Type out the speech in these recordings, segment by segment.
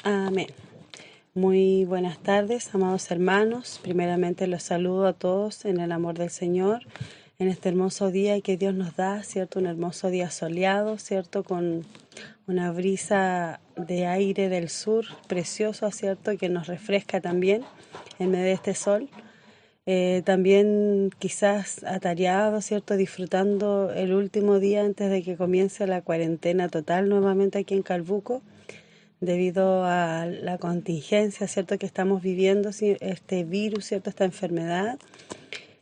Amén. Muy buenas tardes, amados hermanos. Primeramente los saludo a todos en el amor del Señor, en este hermoso día que Dios nos da, ¿cierto? Un hermoso día soleado, ¿cierto? Con una brisa de aire del sur precioso, ¿cierto? Que nos refresca también en medio de este sol. También quizás atareado, ¿cierto? Disfrutando el último día antes de que comience la cuarentena total nuevamente aquí en Calbuco, debido a la contingencia, ¿cierto?, que estamos viviendo, este virus, ¿cierto?, esta enfermedad,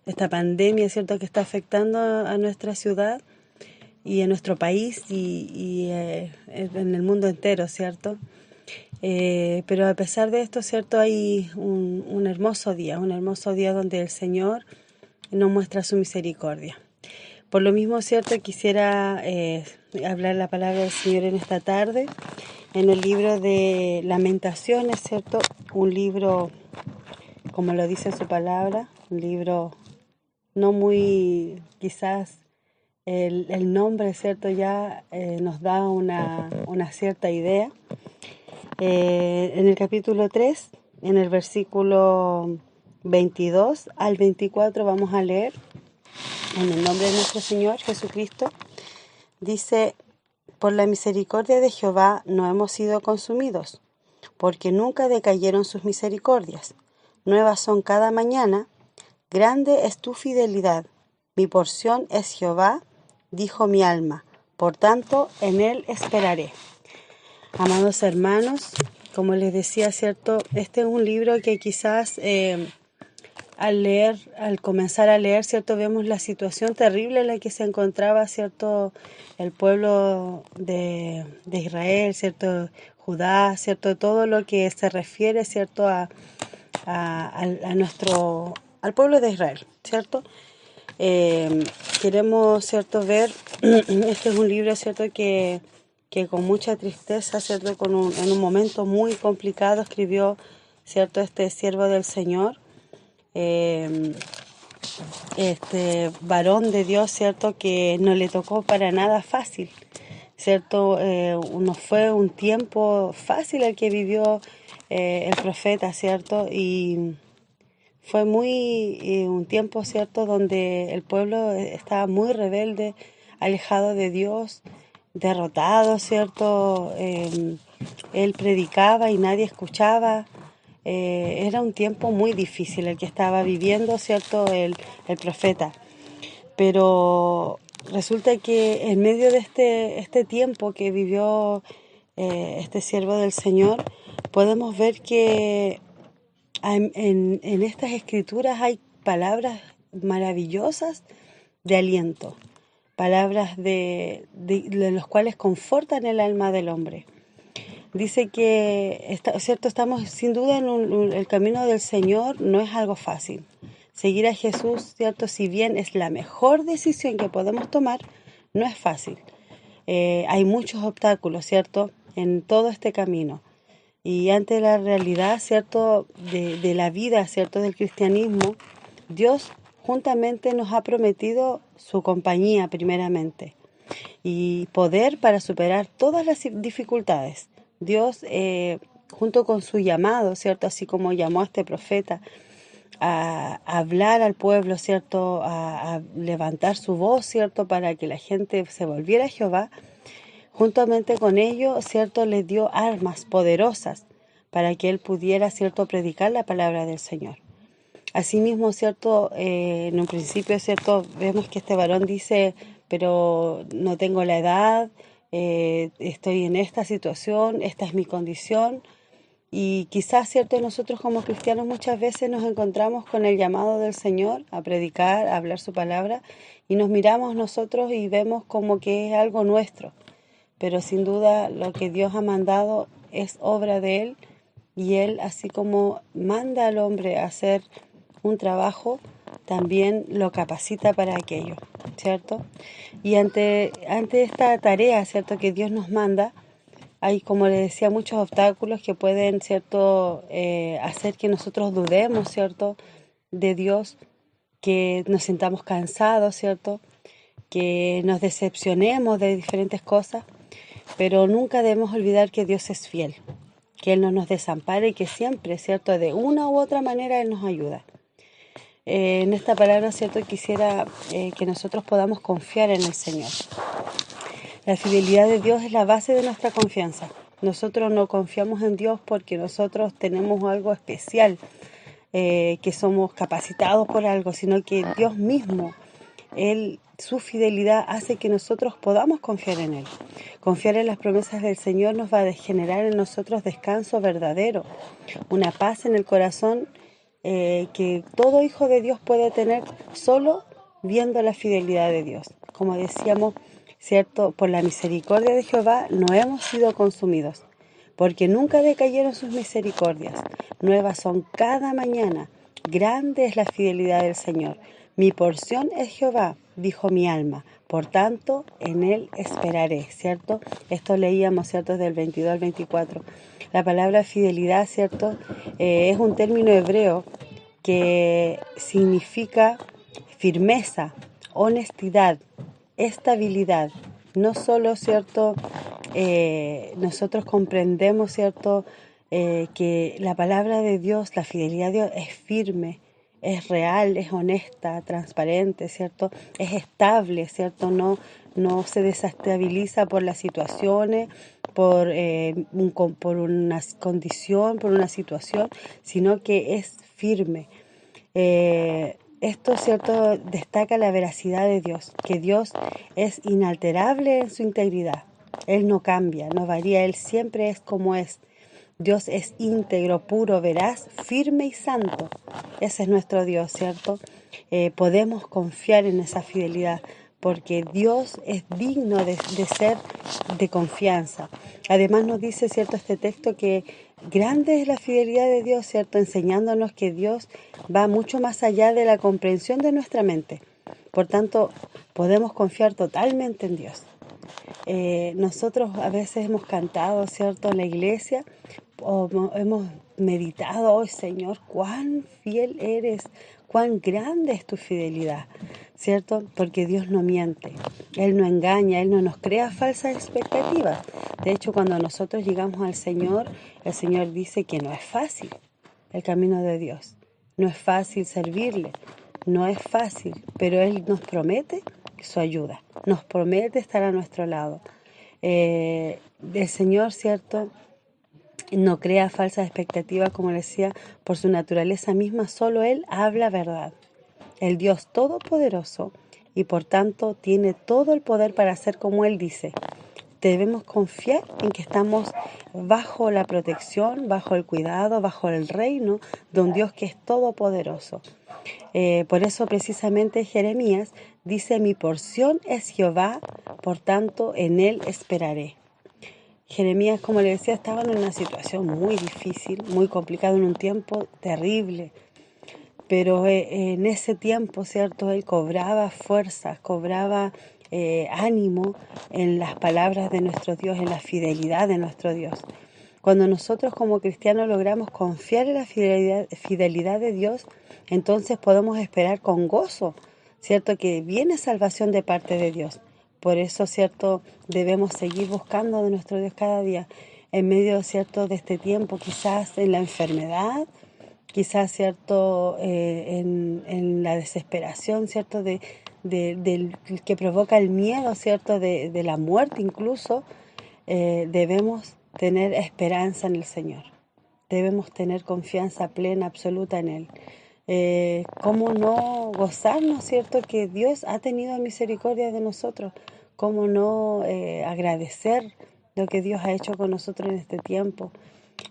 esta pandemia, ¿cierto?, que está afectando a nuestra ciudad y a nuestro país y en el mundo entero, ¿cierto? Pero a pesar de esto, ¿cierto?, hay un hermoso día donde el Señor nos muestra su misericordia. Por lo mismo, ¿cierto?, quisiera hablar la palabra del Señor en esta tarde, en el libro de Lamentaciones, ¿cierto? Un libro, como lo dice su palabra, un libro no muy, quizás el nombre, ¿cierto? Ya nos da una cierta idea. En el capítulo 3, en el versículo 22 al 24, vamos a leer, en el nombre de nuestro Señor Jesucristo, dice: por la misericordia de Jehová no hemos sido consumidos, porque nunca decayeron sus misericordias. Nuevas son cada mañana, grande es tu fidelidad. Mi porción es Jehová, dijo mi alma, por tanto en él esperaré. Amados hermanos, como les decía, ¿cierto? Este es un libro que quizás al comenzar a leer, ¿cierto?, vemos la situación terrible en la que se encontraba, ¿cierto?, el pueblo de Israel, ¿cierto?, Judá, ¿cierto?, todo lo que se refiere, ¿cierto?, al pueblo de Israel, ¿cierto? Queremos, ¿cierto?, ver, este es un libro, ¿cierto?, que con mucha tristeza, ¿cierto?, en un momento muy complicado escribió, ¿cierto?, este siervo del Señor, este varón de Dios, ¿cierto?, que no le tocó para nada fácil, ¿cierto? No fue un tiempo fácil el que vivió el profeta, ¿cierto? Y fue un tiempo, ¿cierto?, donde el pueblo estaba muy rebelde, alejado de Dios, derrotado, ¿cierto? Él predicaba y nadie escuchaba. Era un tiempo muy difícil el que estaba viviendo, ¿cierto?, el profeta. Pero resulta que en medio de este tiempo que vivió este siervo del Señor, podemos ver que en estas escrituras hay palabras maravillosas de aliento, palabras de los cuales confortan el alma del hombre. Dice que, ¿cierto?, estamos sin duda en el camino del Señor, no es algo fácil. Seguir a Jesús, ¿cierto?, si bien es la mejor decisión que podemos tomar, no es fácil. Hay muchos obstáculos, ¿cierto?, en todo este camino. Y ante la realidad, ¿cierto?, de la vida, ¿cierto?, del cristianismo, Dios juntamente nos ha prometido su compañía primeramente y poder para superar todas las dificultades. Dios, junto con su llamado, ¿cierto?, así como llamó a este profeta a hablar al pueblo, ¿cierto?, a levantar su voz, ¿cierto?, para que la gente se volviera a Jehová, juntamente con ello, ¿cierto?, les dio armas poderosas para que él pudiera, ¿cierto?, predicar la palabra del Señor. Asimismo, ¿cierto?, en un principio, ¿cierto?, vemos que este varón dice: pero no tengo la edad, estoy en esta situación, esta es mi condición. Y quizás, ¿cierto?, nosotros como cristianos muchas veces nos encontramos con el llamado del Señor a predicar, a hablar su palabra, y nos miramos nosotros y vemos como que es algo nuestro. Pero sin duda lo que Dios ha mandado es obra de Él, y Él, así como manda al hombre a hacer un trabajo, también lo capacita para aquello, ¿cierto? Y ante esta tarea, ¿cierto?, que Dios nos manda, hay, como le decía, muchos obstáculos que pueden, ¿cierto?, hacer que nosotros dudemos, ¿cierto?, de Dios, que nos sintamos cansados, ¿cierto?, que nos decepcionemos de diferentes cosas, pero nunca debemos olvidar que Dios es fiel. que Él no nos desampare y que siempre, ¿cierto?, de una u otra manera Él nos ayuda. En esta palabra, ¿cierto?, quisiera que nosotros podamos confiar en el Señor. La fidelidad de Dios es la base de nuestra confianza. Nosotros no confiamos en Dios porque nosotros tenemos algo especial, que somos capacitados por algo, sino que Dios mismo, su fidelidad hace que nosotros podamos confiar en Él. Confiar en las promesas del Señor nos va a generar en nosotros descanso verdadero, una paz en el corazón que todo hijo de Dios puede tener solo viendo la fidelidad de Dios. Como decíamos, ¿cierto? Por la misericordia de Jehová no hemos sido consumidos, porque nunca decayeron sus misericordias. Nuevas son cada mañana. Grande es la fidelidad del Señor. Mi porción es Jehová, dijo mi alma. Por tanto, en Él esperaré, ¿cierto? Esto leíamos, ¿cierto? Del 22 al 24. La palabra fidelidad, ¿cierto? Es un término hebreo que significa firmeza, honestidad, estabilidad. No solo, ¿cierto? Nosotros comprendemos, ¿cierto? Que la palabra de Dios, la fidelidad de Dios es firme, es real, es honesta, transparente, ¿cierto? Es estable, ¿cierto? No se desestabiliza por las situaciones, por una condición, por una situación, sino que es firme. Esto, ¿cierto?, destaca la veracidad de Dios, que Dios es inalterable en su integridad. Él no cambia, no varía, Él siempre es como es. Dios es íntegro, puro, veraz, firme y santo. Ese es nuestro Dios, ¿cierto? Podemos confiar en esa fidelidad porque Dios es digno de ser de confianza. Además nos dice, ¿cierto?, este texto que grande es la fidelidad de Dios, ¿cierto?, enseñándonos que Dios va mucho más allá de la comprensión de nuestra mente. Por tanto, podemos confiar totalmente en Dios. Nosotros a veces hemos cantado, ¿cierto?, en la iglesia, o hemos meditado, oh Señor, cuán fiel eres, cuán grande es tu fidelidad, ¿cierto? Porque Dios no miente, Él no engaña, Él no nos crea falsas expectativas. De hecho, cuando nosotros llegamos al Señor, el Señor dice que no es fácil el camino de Dios, no es fácil servirle, no es fácil, pero Él nos promete su ayuda, nos promete estar a nuestro lado. El Señor, ¿cierto?, no crea falsas expectativas, como decía, por su naturaleza misma, solo Él habla verdad. El Dios Todopoderoso y por tanto tiene todo el poder para hacer como Él dice. Debemos confiar en que estamos bajo la protección, bajo el cuidado, bajo el reino de un Dios que es todopoderoso. Por eso precisamente Jeremías dice, mi porción es Jehová, por tanto en Él esperaré. Jeremías, como le decía, estaba en una situación muy difícil, muy complicada, en un tiempo terrible. Pero en ese tiempo, ¿cierto?, él cobraba fuerzas, cobraba ánimo en las palabras de nuestro Dios, en la fidelidad de nuestro Dios. Cuando nosotros como cristianos logramos confiar en la fidelidad de Dios, entonces podemos esperar con gozo, ¿cierto?, que viene salvación de parte de Dios. Por eso, ¿cierto?, debemos seguir buscando de nuestro Dios cada día, en medio, ¿cierto?, de este tiempo, quizás en la enfermedad, quizás, ¿cierto?, en la desesperación, ¿cierto?, del que provoca el miedo, ¿cierto?, de la muerte incluso. Debemos tener esperanza en el Señor. Debemos tener confianza plena, absoluta en Él. ¿Cómo no gozarnos, cierto?, que Dios ha tenido misericordia de nosotros? ¿Cómo no agradecer lo que Dios ha hecho con nosotros en este tiempo?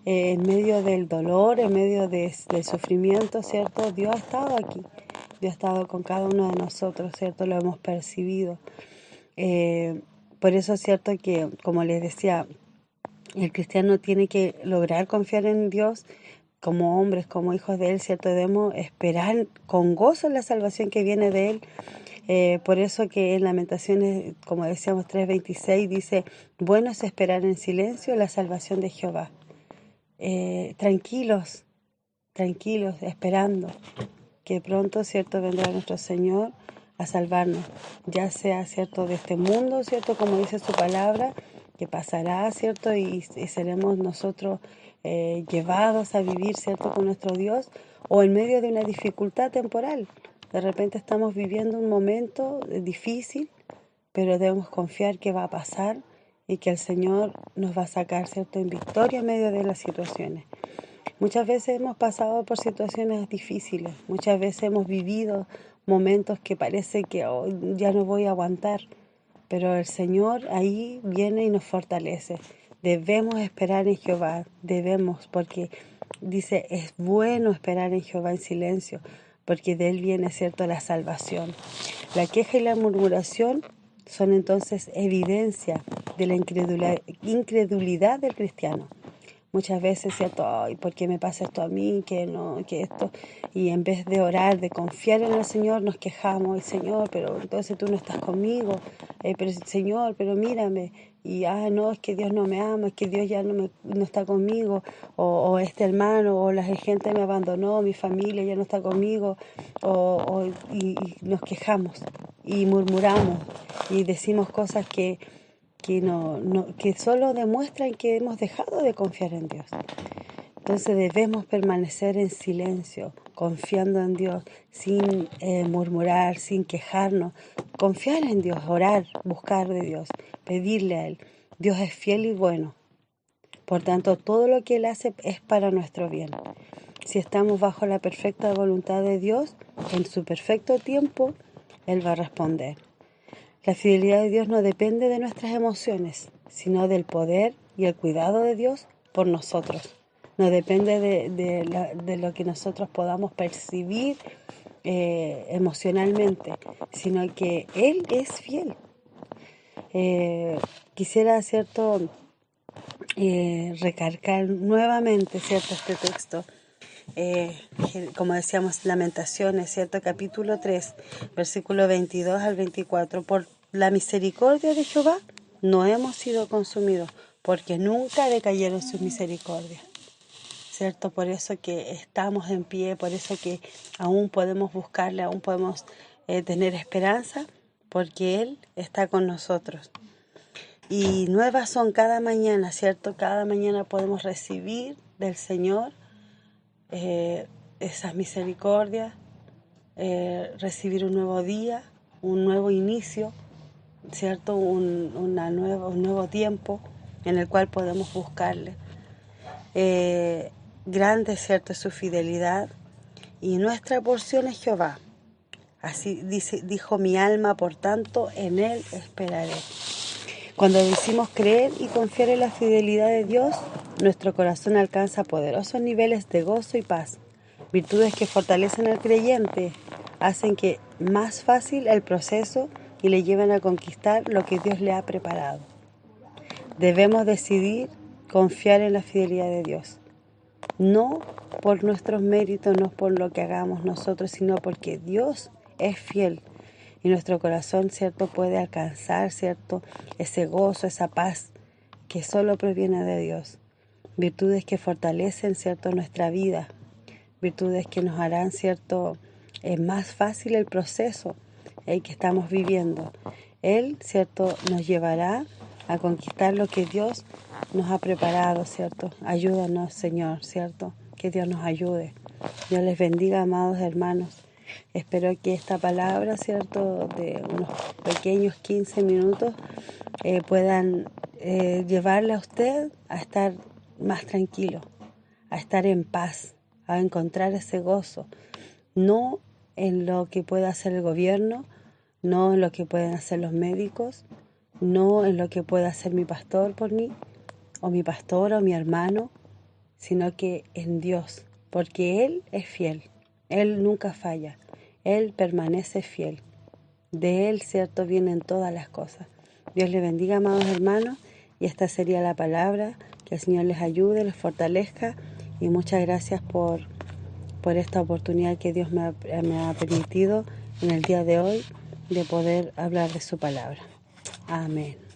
En medio del dolor, en medio del sufrimiento, ¿cierto? Dios ha estado aquí. Dios ha estado con cada uno de nosotros, ¿cierto? Lo hemos percibido. Por eso es cierto que, como les decía, el cristiano tiene que lograr confiar en Dios como hombres, como hijos de Él, ¿cierto? Debemos esperar con gozo la salvación que viene de Él. Por eso que en Lamentaciones, como decíamos 3:26, dice, bueno es esperar en silencio la salvación de Jehová. Tranquilos, esperando que pronto, ¿cierto?, vendrá nuestro Señor a salvarnos, ya sea, ¿cierto?, de este mundo, ¿cierto?, como dice su palabra, que pasará, ¿cierto? Y seremos nosotros llevados a vivir, ¿cierto?, con nuestro Dios, o en medio de una dificultad temporal. De repente estamos viviendo un momento difícil, pero debemos confiar que va a pasar y que el Señor nos va a sacar, ¿cierto?, en victoria en medio de las situaciones. Muchas veces hemos pasado por situaciones difíciles, muchas veces hemos vivido momentos que parece que ya no voy a aguantar, pero el Señor ahí viene y nos fortalece. Debemos esperar en Jehová, debemos, porque dice, es bueno esperar en Jehová en silencio, porque de Él viene, ¿cierto?, la salvación. La queja y la murmuración son entonces evidencia de la incredulidad del cristiano. Muchas veces, ¿cierto? Ay, ¿por qué me pasa esto a mí? Que no, que esto. Y en vez de orar, de confiar en el Señor, nos quejamos. Señor, pero entonces tú no estás conmigo. Pero Señor, pero mírame. Y, no, es que Dios no me ama, es que Dios ya no está conmigo. O este hermano, o la gente me abandonó, mi familia ya no está conmigo. Y nos quejamos y murmuramos y decimos cosas que solo demuestran que hemos dejado de confiar en Dios. Entonces debemos permanecer en silencio, confiando en Dios, sin murmurar, sin quejarnos, confiar en Dios, orar, buscar de Dios, pedirle a Él. Dios es fiel y bueno. Por tanto, todo lo que Él hace es para nuestro bien. Si estamos bajo la perfecta voluntad de Dios, en su perfecto tiempo, Él va a responder. La fidelidad de Dios no depende de nuestras emociones, sino del poder y el cuidado de Dios por nosotros. No depende de lo que nosotros podamos percibir emocionalmente, sino que Él es fiel. Quisiera, ¿cierto?, recargar nuevamente, ¿cierto?, este texto. Como decíamos, Lamentaciones, ¿cierto?, capítulo 3, versículo 22 al 24. Por la misericordia de Jehová no hemos sido consumidos, porque nunca decayeron sus misericordias, ¿cierto? Por eso que estamos en pie, por eso que aún podemos buscarle, aún podemos tener esperanza, porque Él está con nosotros. Y nuevas son cada mañana, ¿cierto? Cada mañana podemos recibir del Señor esas misericordias, recibir un nuevo día, un nuevo inicio, ¿cierto? Un nuevo tiempo en el cual podemos buscarle. Grande, ¿cierto?, es su fidelidad, y nuestra porción es Jehová. Así dijo mi alma, por tanto en Él esperaré. Cuando decimos creer y confiar en la fidelidad de Dios, nuestro corazón alcanza poderosos niveles de gozo y paz. Virtudes que fortalecen al creyente, hacen que más fácil el proceso y le llevan a conquistar lo que Dios le ha preparado. Debemos decidir confiar en la fidelidad de Dios. No por nuestros méritos, no por lo que hagamos nosotros, sino porque Dios es fiel. Y nuestro corazón, ¿cierto?, puede alcanzar, ¿cierto?, ese gozo, esa paz que solo proviene de Dios. Virtudes que fortalecen, ¿cierto?, nuestra vida. Virtudes que nos harán, ¿cierto?, más fácil el proceso que estamos viviendo. Él, ¿cierto?, nos llevará a conquistar lo que Dios nos ha preparado, ¿cierto? Ayúdanos, Señor, ¿cierto? Que Dios nos ayude. Dios les bendiga, amados hermanos. Espero que esta palabra, ¿cierto?, de unos pequeños 15 minutos puedan llevarle a usted a estar más tranquilo, a estar en paz, a encontrar ese gozo, no en lo que pueda hacer el gobierno, no en lo que pueden hacer los médicos, no en lo que pueda hacer mi pastor por mí, o mi pastora, o mi hermano, sino que en Dios, porque Él es fiel. Él nunca falla, Él permanece fiel. De Él, ¿cierto?, vienen todas las cosas. Dios les bendiga, amados hermanos, y esta sería la palabra. Que el Señor les ayude, les fortalezca, y muchas gracias por esta oportunidad que Dios me ha permitido en el día de hoy de poder hablar de su palabra. Amén.